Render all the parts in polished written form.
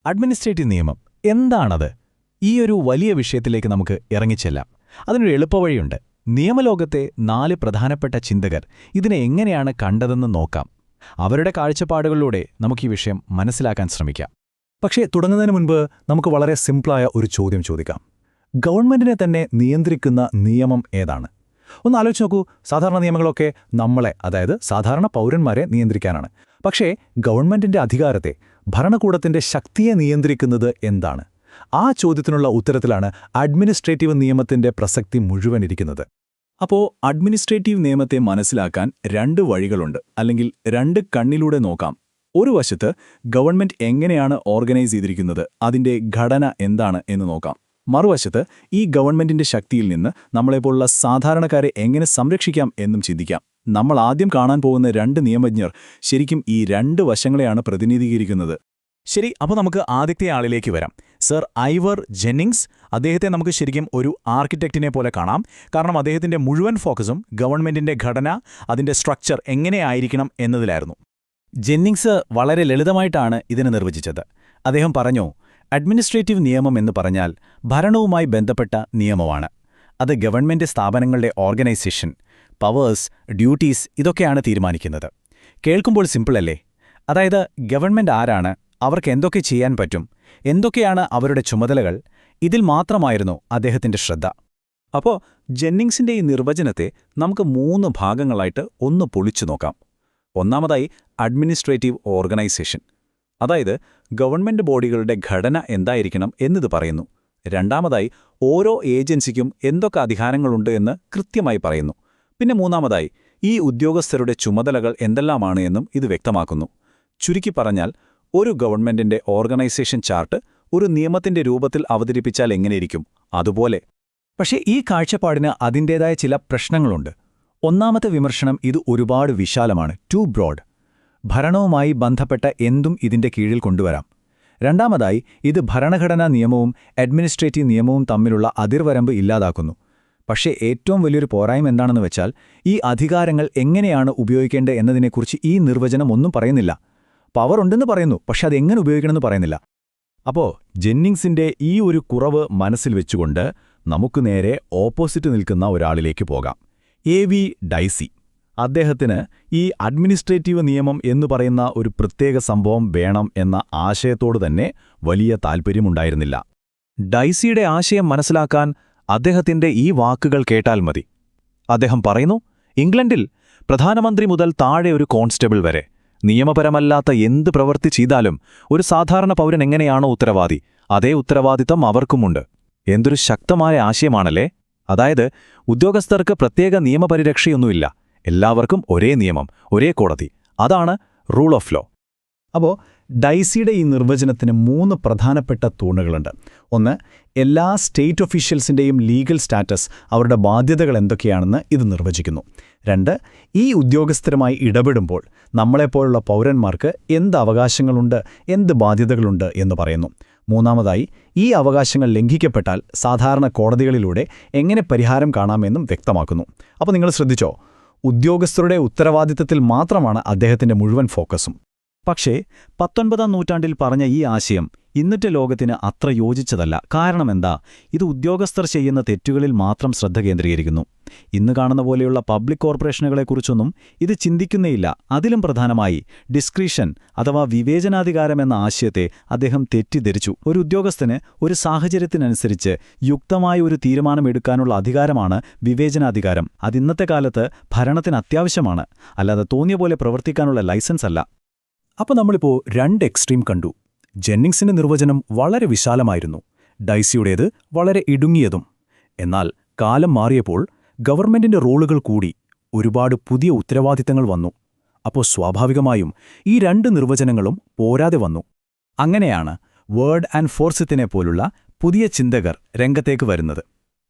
Administrative നിയമം എന്താണത്? ഈയൊരു വലിയ വിഷയത്തിലേക്ക് നമുക്ക് ഇറങ്ങിച്ചെല്ലാം. അതിനൊരു എളുപ്പവഴിയുണ്ട്. നിയമലോകത്തെ 4 പ്രധാനപ്പെട്ട ചിന്തകർ ഇതിനെ എങ്ങനെയാണ് കണ്ടതെന്ന് നോക്കാം. അവരുടെ കാഴ്ചപ്പാടുകളിലൂടെ നമുക്ക് ഈ വിഷയം മനസ്സിലാക്കാൻ ശ്രമിക്കാം. പക്ഷേ തുടങ്ങുന്നതിന് മുൻപ് നമുക്ക് വളരെ സിംപിളായ ഒരു ചോദ്യം ചോദിക്കാം. ഗവൺമെന്റിനെ തന്നെ നിയന്ത്രിക്കുന്ന നിയമം ഏതാണ്? ഒന്ന് ആലോചിച്ച് നോക്കൂ. സാധാരണ നിയമങ്ങളൊക്കെ നമ്മളെ, അതായത് സാധാരണ പൗരന്മാരെ നിയന്ത്രിക്കാനാണ്. പക്ഷേ ഗവൺമെന്റിന്റെ അധികാരത്തെ, ഭരണകൂടത്തിന്റെ ശക്തിയെ നിയന്ത്രിക്കുന്നത് എന്താണ്? ആ ചോദ്യത്തിനുള്ള ഉത്തരത്തിലാണ് അഡ്മിനിസ്ട്രേറ്റീവ് നിയമത്തിന്റെ പ്രസക്തി മുഴുവൻ ഇരിക്കുന്നത്. അപ്പോൾ അഡ്മിനിസ്ട്രേറ്റീവ് നിയമത്തെ മനസ്സിലാക്കാൻ 2 വഴികളുണ്ട്, അല്ലെങ്കിൽ 2 കണ്ണിലൂടെ നോക്കാം. ഒരു വശത്ത് ഗവൺമെന്റ് എങ്ങനെയാണ് ഓർഗനൈസ് ചെയ്തിരിക്കുന്നത്, അതിന്റെ ഘടന എന്താണ് എന്ന് നോക്കാം. മറുവശത്ത് ഈ ഗവൺമെന്റിന്റെ ശക്തിയിൽ നിന്ന് നമ്മളെപ്പോലുള്ള സാധാരണക്കാരെ എങ്ങനെ സംരക്ഷിക്കാം എന്നും ചിന്തിക്കാം. നമ്മൾ ആദ്യം കാണാൻ പോകുന്ന 2 നിയമജ്ഞർ ശരിക്കും ഈ 2 വശങ്ങളെയാണ് പ്രതിനിധീകരിക്കുന്നത്. ശരി, അപ്പോൾ നമുക്ക് ആദ്യത്തെ ആളിലേക്ക് വരാം. സർ ഐവർ ജെന്നിങ്സ്. അദ്ദേഹത്തെ നമുക്ക് ശരിക്കും ഒരു ആർക്കിടെക്റ്റിനെ പോലെ കാണാം. കാരണം അദ്ദേഹത്തിന്റെ മുഴുവൻ ഫോക്കസും ഗവൺമെന്റിന്റെ ഘടന, അതിന്റെ സ്ട്രക്ചർ എങ്ങനെയായിരിക്കണം എന്നതിലായിരുന്നു. ജെന്നിങ്സ് വളരെ ലളിതമായിട്ടാണ് ഇതിനെ നിർവചിച്ചത്. അദ്ദേഹം പറഞ്ഞു, അഡ്മിനിസ്ട്രേറ്റീവ് നിയമം എന്ന് പറഞ്ഞാൽ ഭരണവുമായി ബന്ധപ്പെട്ട നിയമമാണ്. അത് ഗവൺമെന്റ് സ്ഥാപനങ്ങളുടെ ഓർഗനൈസേഷൻ, പവേഴ്സ്, ഡ്യൂട്ടീസ് ഇതൊക്കെയാണ് തീരുമാനിക്കുന്നത്. കേൾക്കുമ്പോൾ സിമ്പിളല്ലേ? അതായത് ഗവൺമെന്റ് ആരാണ്, അവർക്ക് എന്തൊക്കെ ചെയ്യാൻ പറ്റും, എന്തൊക്കെയാണ് അവരുടെ ചുമതലകൾ, ഇതിൽ മാത്രമായിരുന്നു അദ്ദേഹത്തിന്റെ ശ്രദ്ധ. അപ്പോൾ ജെന്നിങ്സിന്റെ ഈ നിർവചനത്തെ നമുക്ക് 3 ഭാഗങ്ങളായിട്ട് ഒന്ന് പൊളിച്ചു നോക്കാം. ഒന്നാമതായി അഡ്മിനിസ്ട്രേറ്റീവ് ഓർഗനൈസേഷൻ, അതായത് ഗവൺമെന്റ് ബോഡികളുടെ ഘടന എന്തായിരിക്കണം എന്നത് പറയുന്നു. രണ്ടാമതായി ഓരോ ഏജൻസിക്കും എന്തൊക്കെ അധികാരങ്ങളുണ്ട് എന്ന് കൃത്യമായി പറയുന്നു. പിന്നെ മൂന്നാമതായി ഈ ഉദ്യോഗസ്ഥരുടെ ചുമതലകൾ എന്തെല്ലാമാണ് എന്നും ഇത് വ്യക്തമാക്കുന്നു. ചുരുക്കി പറഞ്ഞാൽ, ഒരു ഗവൺമെന്റിന്റെ ഓർഗനൈസേഷൻ ചാർട്ട് ഒരു നിയമത്തിന്റെ രൂപത്തിൽ അവതരിപ്പിച്ചാൽ എങ്ങനെയിരിക്കും, അതുപോലെ. പക്ഷേ ഈ കാഴ്ചപ്പാടിന് അതിൻ്റേതായ ചില പ്രശ്നങ്ങളുണ്ട്. ഒന്നാമത്തെ വിമർശനം, ഇത് ഒരുപാട് വിശാലമാണ്, ടു ബ്രോഡ്. ഭരണവുമായി ബന്ധപ്പെട്ട എന്തും ഇതിന്റെ കീഴിൽ കൊണ്ടുവരാം. രണ്ടാമതായി, ഇത് ഭരണഘടനാ നിയമവും അഡ്മിനിസ്ട്രേറ്റീവ് നിയമവും തമ്മിലുള്ള അതിർവരമ്പ് ഇല്ലാതാക്കുന്നു. പക്ഷേ ഏറ്റവും വലിയൊരു പോരായ്മ എന്താണെന്ന് വെച്ചാൽ, ഈ അധികാരങ്ങൾ എങ്ങനെയാണ് ഉപയോഗിക്കേണ്ടത് എന്നതിനെക്കുറിച്ച് ഈ നിർവചനം ഒന്നും പറയുന്നില്ല. പവർ ഉണ്ടെന്ന് പറയുന്നു, പക്ഷെ അതെങ്ങനെ ഉപയോഗിക്കണമെന്ന് പറയുന്നില്ല. അപ്പോൾ ജെന്നിങ്സിന്റെ ഈ ഒരു കുറവ് മനസ്സിൽ വെച്ചുകൊണ്ട് നമുക്ക് നേരെ ഓപ്പോസിറ്റ് നിൽക്കുന്ന ഒരാളിലേക്ക് പോകാം. എ.വി. ഡൈസി. അദ്ദേഹത്തിന് ഈ അഡ്മിനിസ്ട്രേറ്റീവ് നിയമം എന്നു പറയുന്ന ഒരു പ്രത്യേക സംഭവം വേണം എന്ന ആശയത്തോട് തന്നെ വലിയ താൽപ്പര്യമുണ്ടായിരുന്നില്ല. ഡൈസിയുടെ ആശയം മനസ്സിലാക്കാൻ അദ്ദേഹത്തിന്റെ ഈ വാക്കുകൾ കേട്ടാൽ മതി. അദ്ദേഹം പറയുന്നു, ഇംഗ്ലണ്ടിൽ പ്രധാനമന്ത്രി മുതൽ താഴെ ഒരു കോൺസ്റ്റബിൾ വരെ നിയമപരമല്ലാത്ത എന്ത് പ്രവൃത്തി ചെയ്താലും ഒരു സാധാരണ പൗരൻ എങ്ങനെയാണോ ഉത്തരവാദി, അതേ ഉത്തരവാദിത്തം അവർക്കുമുണ്ട്. എന്തൊരു ശക്തമായ ആശയമാണല്ലേ? അതായത് ഉദ്യോഗസ്ഥർക്ക് പ്രത്യേക നിയമപരിരക്ഷയൊന്നുമില്ല, എല്ലാവർക്കും ഒരേ നിയമം, ഒരേ കോടതി. അതാണ് റൂൾ ഓഫ് ലോ. അപ്പോൾ ഡൈസിയുടെ ഈ നിർവചനത്തിന് 3 പ്രധാനപ്പെട്ട തൂണുകളുണ്ട്. ഒന്ന്, എല്ലാ സ്റ്റേറ്റ് ഒഫീഷ്യൽസിൻ്റെയും ലീഗൽ സ്റ്റാറ്റസ്, അവരുടെ ബാധ്യതകൾ എന്തൊക്കെയാണെന്ന് ഇത് നിർവചിക്കുന്നു. 2, ഈ ഉദ്യോഗസ്ഥരുമായി ഇടപെടുമ്പോൾ നമ്മളെപ്പോലുള്ള പൗരന്മാർക്ക് എന്ത് അവകാശങ്ങളുണ്ട്, എന്ത് ബാധ്യതകളുണ്ട് എന്ന് പറയുന്നു. മൂന്നാമതായി, ഈ അവകാശങ്ങൾ ലംഘിക്കപ്പെട്ടാൽ സാധാരണ കോടതികളിലൂടെ എങ്ങനെ പരിഹാരം കാണാമെന്നും വ്യക്തമാക്കുന്നു. അപ്പോൾ നിങ്ങൾ ശ്രദ്ധിച്ചോ, ഉദ്യോഗസ്ഥരുടെ ഉത്തരവാദിത്തത്തിൽ മാത്രമാണ് അദ്ദേഹത്തിന്റെ മുഴുവൻ ഫോക്കസും. പക്ഷേ 19-ാം നൂറ്റാണ്ടിൽ പറഞ്ഞ ഈ ആശയം ഇന്നത്തെ ലോകത്തിന് അത്ര യോജിച്ചതല്ല. കാരണമെന്താ? ഇത് ഉദ്യോഗസ്ഥർ ചെയ്യുന്ന തെറ്റുകളിൽ മാത്രം ശ്രദ്ധ കേന്ദ്രീകരിക്കുന്നു. ഇന്ന് കാണുന്ന പോലെയുള്ള പബ്ലിക് കോർപ്പറേഷനുകളെക്കുറിച്ചൊന്നും ഇത് ചിന്തിക്കുന്നേയില്ല. അതിലും പ്രധാനമായി ഡിസ്ക്രിഷൻ അഥവാ വിവേചനാധികാരം എന്ന ആശയത്തെ അദ്ദേഹം തെറ്റിദ്ധരിച്ചു. ഒരു ഉദ്യോഗസ്ഥന് ഒരു സാഹചര്യത്തിനനുസരിച്ച് യുക്തമായ ഒരു തീരുമാനമെടുക്കാനുള്ള അധികാരമാണ് വിവേചനാധികാരം. അതിന്നത്തെ കാലത്ത് ഭരണത്തിന് അത്യാവശ്യമാണ്, അല്ലാതെ തോന്നിയ പോലെ പ്രവർത്തിക്കാനുള്ള ലൈസൻസ് അല്ല. അപ്പോൾ നമ്മളിപ്പോൾ 2 എക്സ്ട്രീം കണ്ടു. ജെന്നിങ്സിന്റെ നിർവചനം വളരെ വിശാലമായിരുന്നു, ഡൈസിയുടേത് വളരെ ഇടുങ്ങിയതും. എന്നാൽ കാലം മാറിയപ്പോൾ ഗവൺമെന്റിന്റെ റോളുകൾ കൂടി, ഒരുപാട് പുതിയ ഉത്തരവാദിത്തങ്ങൾ വന്നു. അപ്പോൾ സ്വാഭാവികമായും ഈ 2 നിർവചനങ്ങളും പോരാതെ വന്നു. അങ്ങനെയാണ് വേർഡ് ആൻഡ് ഫോർസിത്തിനെ പോലുള്ള പുതിയ ചിന്തകർ രംഗത്തേക്ക് വരുന്നത്.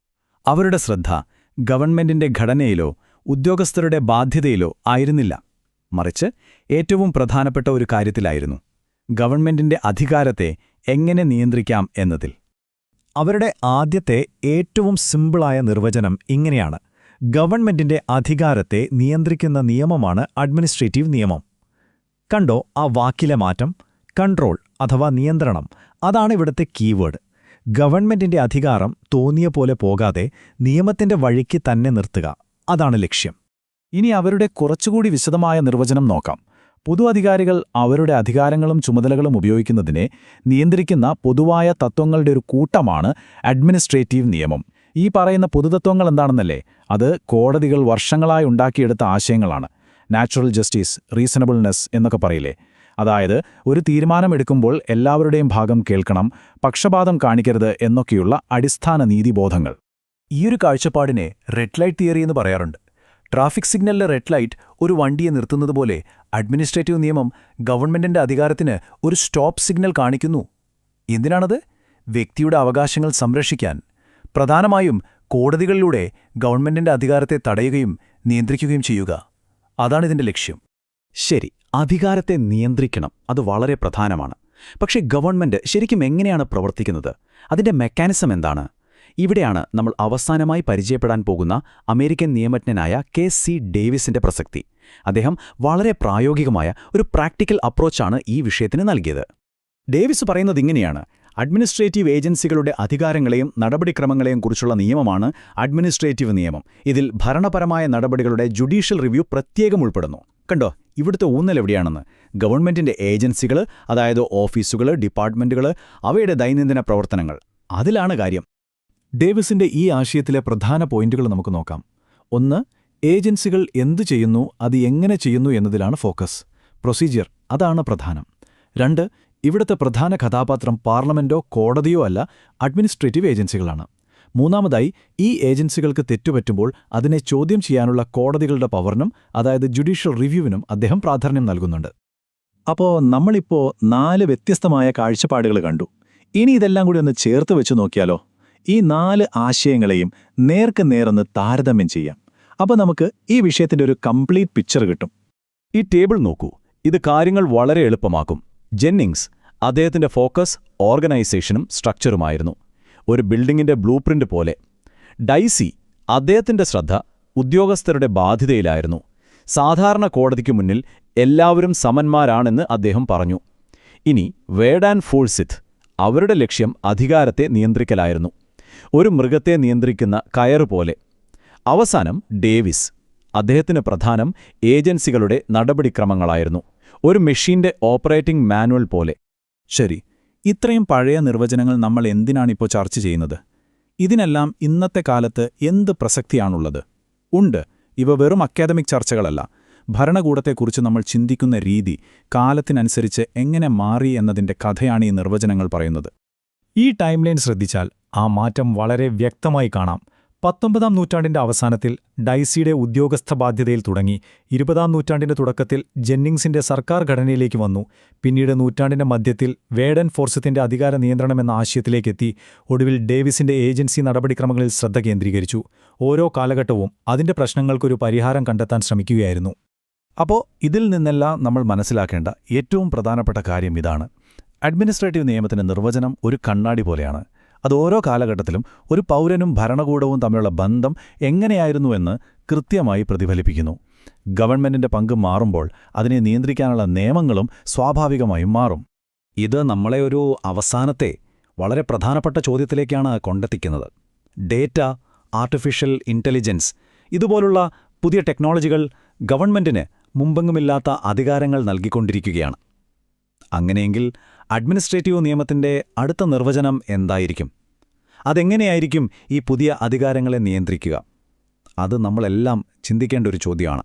അവരുടെ ശ്രദ്ധ ഗവൺമെന്റിന്റെ ഘടനയിലോ ഉദ്യോഗസ്ഥരുടെ ബാധ്യതയിലോ ആയിരുന്നില്ല, മറിച്ച് ഏറ്റവും പ്രധാനപ്പെട്ട ഒരു കാര്യത്തിലായിരുന്നു, ഗവൺമെന്റിന്റെ അധികാരത്തെ എങ്ങനെ നിയന്ത്രിക്കാം എന്നതിൽ. അവരുടെ ആദ്യത്തെ ഏറ്റവും സിമ്പിളായ നിർവചനം ഇങ്ങനെയാണ്: ഗവൺമെന്റിന്റെ അധികാരത്തെ നിയന്ത്രിക്കുന്ന നിയമമാണ് അഡ്മിനിസ്ട്രേറ്റീവ് നിയമം. കണ്ടോ ആ വാക്കിലെ മാറ്റം? കൺട്രോൾ അഥവാ നിയന്ത്രണം, അതാണ് ഇവിടുത്തെ കീവേഡ്. ഗവൺമെന്റിന്റെ അധികാരം തോന്നിയ പോലെ പോകാതെ നിയമത്തിന്റെ വഴിക്ക് തന്നെ നിർത്തുക, അതാണ് ലക്ഷ്യം. ഇനി അവരുടെ കുറച്ചുകൂടി വിശദമായ നിർവചനം നോക്കാം. പൊതു അധികാരികൾ അവരുടെ അധികാരങ്ങളും ചുമതലകളും ഉപയോഗിക്കുന്നതിനെ നിയന്ത്രിക്കുന്ന പൊതുവായ തത്വങ്ങളുടെ ഒരു കൂട്ടമാണ് അഡ്മിനിസ്ട്രേറ്റീവ് നിയമം. ഈ പറയുന്ന പൊതുതത്വങ്ങൾ എന്താണെന്നല്ലേ? അത് കോടതികൾ വർഷങ്ങളായി ഉണ്ടാക്കിയെടുത്ത ആശയങ്ങളാണ്. നാച്ചുറൽ ജസ്റ്റിസ്, റീസണബിൾനെസ് എന്നൊക്കെ പറയില്ലേ? അതായത് ഒരു തീരുമാനമെടുക്കുമ്പോൾ എല്ലാവരുടെയും ഭാഗം കേൾക്കണം, പക്ഷപാതം കാണിക്കരുത് എന്നൊക്കെയുള്ള അടിസ്ഥാന നീതിബോധങ്ങൾ. ഈയൊരു കാഴ്ചപ്പാടിനെ റെഡ് ലൈറ്റ് തിയറി എന്ന് പറയാറുണ്ട്. ട്രാഫിക് സിഗ്നലിലെ റെഡ് ലൈറ്റ് ഒരു വണ്ടിയെ നിർത്തുന്നതുപോലെ അഡ്മിനിസ്ട്രേറ്റീവ് നിയമം ഗവൺമെന്റിന്റെ അധികാരത്തിന് ഒരു സ്റ്റോപ്പ് സിഗ്നൽ കാണിക്കുന്നു. എന്തിനാണത്? വ്യക്തിയുടെ അവകാശങ്ങൾ സംരക്ഷിക്കാൻ. പ്രധാനമായും കോടതികളിലൂടെ ഗവൺമെന്റിന്റെ അധികാരത്തെ തടയുകയും നിയന്ത്രിക്കുകയും ചെയ്യുക. അതാണിതിന്റെ ലക്ഷ്യം. ശരി, അധികാരത്തെ നിയന്ത്രിക്കണം, അത് വളരെ പ്രധാനമാണ്. പക്ഷേ ഗവൺമെന്റ് ശരിക്കും എങ്ങനെയാണ് പ്രവർത്തിക്കുന്നത്? അതിന്റെ മെക്കാനിസം എന്താണ്? ഇവിടെയാണ് നമ്മൾ അവസാനമായി പരിചയപ്പെടാൻ പോകുന്ന അമേരിക്കൻ നിയമജ്ഞനായ കെ.സി. ഡേവിസിന്റെ പ്രസക്തി. അദ്ദേഹം വളരെ പ്രായോഗികമായ ഒരു പ്രാക്ടിക്കൽ അപ്രോച്ചാണ് ഈ വിഷയത്തിന് നൽകിയത്. ഡേവിസ് പറയുന്നത് ഇങ്ങനെയാണ്: അഡ്മിനിസ്ട്രേറ്റീവ് ഏജൻസികളുടെ അധികാരങ്ങളെയും നടപടിക്രമങ്ങളെയും കുറിച്ചുള്ള നിയമമാണ് അഡ്മിനിസ്ട്രേറ്റീവ് നിയമം. ഇതിൽ ഭരണപരമായ നടപടികളുടെ ജുഡീഷ്യൽ റിവ്യൂ പ്രത്യേകം ഉൾപ്പെടുന്നു. കണ്ടോ ഇവിടുത്തെ ഊന്നൽ എവിടെയാണെന്ന്? ഗവൺമെന്റിന്റെ ഏജൻസികൾ, അതായത് ഓഫീസുകൾ, ഡിപ്പാർട്ട്മെന്റുകൾ, അവയുടെ ദൈനംദിന പ്രവർത്തനങ്ങൾ, അതിലാണ് കാര്യം. ഡേവിസിന്റെ ഈ ആശയത്തിലെ പ്രധാന പോയിന്റുകൾ നമുക്ക് നോക്കാം. 1. ഏജൻസികൾ എന്തു ചെയ്യുന്നു, അത് എങ്ങനെ ചെയ്യുന്നു എന്നതിലാണ് ഫോക്കസ്. പ്രൊസീജിയർ, അതാണ് പ്രധാനം. 2. ഇവിടുത്തെ പ്രധാന കഥാപാത്രം പാർലമെന്റോ കോടതിയോ അല്ല, അഡ്മിനിസ്ട്രേറ്റീവ് ഏജൻസികളാണ്. 3. ഈ ഏജൻസികൾക്ക് തെറ്റുപറ്റുമ്പോൾ അതിനെ ചോദ്യം ചെയ്യാനുള്ള കോടതികളുടെ പവറിനും, അതായത് ജുഡീഷ്യൽ റിവ്യൂവിനും അദ്ദേഹം പ്രാധാന്യം നൽകുന്നുണ്ട്. അപ്പോൾ നമ്മളിപ്പോൾ 4 വ്യത്യസ്തമായ കാഴ്ചപ്പാടുകൾ കണ്ടു. ഇനി ഇതെല്ലാം കൂടി ഒന്ന് ചേർത്ത് വെച്ച് നോക്കിയാലോ? ഈ 4 ആശയങ്ങളെയും നേർക്ക് നേരൊന്ന് താരതമ്യം ചെയ്യാം. അപ്പോൾ നമുക്ക് ഈ വിഷയത്തിന്റെ ഒരു കംപ്ലീറ്റ് പിക്ചർ കിട്ടും. ഈ ടേബിൾ നോക്കൂ, ഇത് കാര്യങ്ങൾ വളരെ എളുപ്പമാക്കും. ജെന്നിങ്സ്, അദ്ദേഹത്തിന്റെ ഫോക്കസ് ഓർഗനൈസേഷനും സ്ട്രക്ചറുമായിരുന്നു, ഒരു ബിൽഡിങ്ങിന്റെ ബ്ലൂ പ്രിന്റ് പോലെ. ഡൈസി, അദ്ദേഹത്തിന്റെ ശ്രദ്ധ ഉദ്യോഗസ്ഥരുടെ ബാധ്യതയിലായിരുന്നു. സാധാരണ കോടതിക്കു മുന്നിൽ എല്ലാവരും സമന്മാരാണെന്ന് അദ്ദേഹം പറഞ്ഞു. ഇനി വേഡ് ആൻഡ് ഫോഴ്സിത്ത്, അവരുടെ ലക്ഷ്യം അധികാരത്തെ നിയന്ത്രിക്കലായിരുന്നു, ഒരു മൃഗത്തെ നിയന്ത്രിക്കുന്ന കയറുപോലെ. അവസാനം ഡേവിസ്, അദ്ദേഹത്തിന് പ്രധാനം ഏജൻസികളുടെ നടപടിക്രമങ്ങളായിരുന്നു, ഒരു മെഷീന്റെ ഓപ്പറേറ്റിംഗ് മാനുവൽ പോലെ. ശരി, ഇത്രയും പഴയ നിർവചനങ്ങൾ നമ്മൾ എന്തിനാണിപ്പോൾ ചർച്ച ചെയ്യുന്നത്? ഇതിനെല്ലാം ഇന്നത്തെ കാലത്ത് എന്ത് പ്രസക്തിയാണുള്ളത്? ഉണ്ട്, ഇവ വെറും അക്കാദമിക് ചർച്ചകളല്ല. ഭരണകൂടത്തെക്കുറിച്ച് നമ്മൾ ചിന്തിക്കുന്ന രീതി കാലത്തിനനുസരിച്ച് എങ്ങനെ മാറി എന്നതിന്റെ കഥയാണ് ഈ നിർവചനങ്ങൾ പറയുന്നത്. ഈ ടൈംലൈൻ ശ്രദ്ധിച്ചാൽ ആ മാറ്റം വളരെ വ്യക്തമായി കാണാം. 19-ാം നൂറ്റാണ്ടിന്റെ അവസാനത്തിൽ ഡൈസിയുടെ ഉദ്യോഗസ്ഥ ബാധ്യതയിൽ തുടങ്ങി 20-ാം നൂറ്റാണ്ടിന്റെ തുടക്കത്തിൽ ജെന്നിങ്സിന്റെ സർക്കാർ ഘടനയിലേക്ക് വന്നു. പിന്നീട് നൂറ്റാണ്ടിന്റെ മധ്യത്തിൽ വേഡ് ആൻഡ് ഫോഴ്സിത്തിന്റെ അധികാര നിയന്ത്രണം എന്ന ആശയത്തിലേക്കെത്തി. ഒടുവിൽ ഡേവിസിന്റെ ഏജൻസി നടപടിക്രമങ്ങളിൽ ശ്രദ്ധ കേന്ദ്രീകരിച്ചു. ഓരോ കാലഘട്ടവും അതിന്റെ പ്രശ്നങ്ങൾക്കൊരു പരിഹാരം കണ്ടെത്താൻ ശ്രമിക്കുകയായിരുന്നു. അപ്പോൾ ഇതിൽ നിന്നെല്ലാം നമ്മൾ മനസ്സിലാക്കേണ്ട ഏറ്റവും പ്രധാനപ്പെട്ട കാര്യം ഇതാണ്: അഡ്മിനിസ്ട്രേറ്റീവ് നിയമത്തിന്റെ നിർവചനം ഒരു കണ്ണാടി പോലെയാണ്. അത് ഓരോ കാലഘട്ടത്തിലും ഒരു പൗരനും ഭരണകൂടവും തമ്മിലുള്ള ബന്ധം എങ്ങനെയായിരുന്നുവെന്ന് കൃത്യമായി പ്രതിഫലിപ്പിക്കുന്നു. ഗവൺമെന്റിന്റെ പങ്ക് മാറുമ്പോൾ അതിനെ നിയന്ത്രിക്കാനുള്ള നിയമങ്ങളും സ്വാഭാവികമായും മാറും. ഇത് നമ്മളെ ഒരു അവസാനത്തെ വളരെ പ്രധാനപ്പെട്ട ചോദ്യത്തിലേക്കാണ് കൊണ്ടെത്തിക്കുന്നത്. ഡേറ്റ, ആർട്ടിഫിഷ്യൽ ഇന്റലിജൻസ്, ഇതുപോലുള്ള പുതിയ ടെക്നോളജികൾ ഗവൺമെന്റിന് മുമ്പെങ്ങുമില്ലാത്ത അധികാരങ്ങൾ നൽകിക്കൊണ്ടിരിക്കുകയാണ്. അങ്ങനെയെങ്കിൽ അഡ്മിനിസ്ട്രേറ്റീവ് നിയമത്തിന്റെ അടുത്ത നിർവചനം എന്തായിരിക്കും? അതെങ്ങനെയായിരിക്കും ഈ പുതിയ അധികാരങ്ങളെ നിയന്ത്രിക്കുക? അത് നമ്മളെല്ലാം ചിന്തിക്കേണ്ട ഒരു ചോദ്യമാണ്.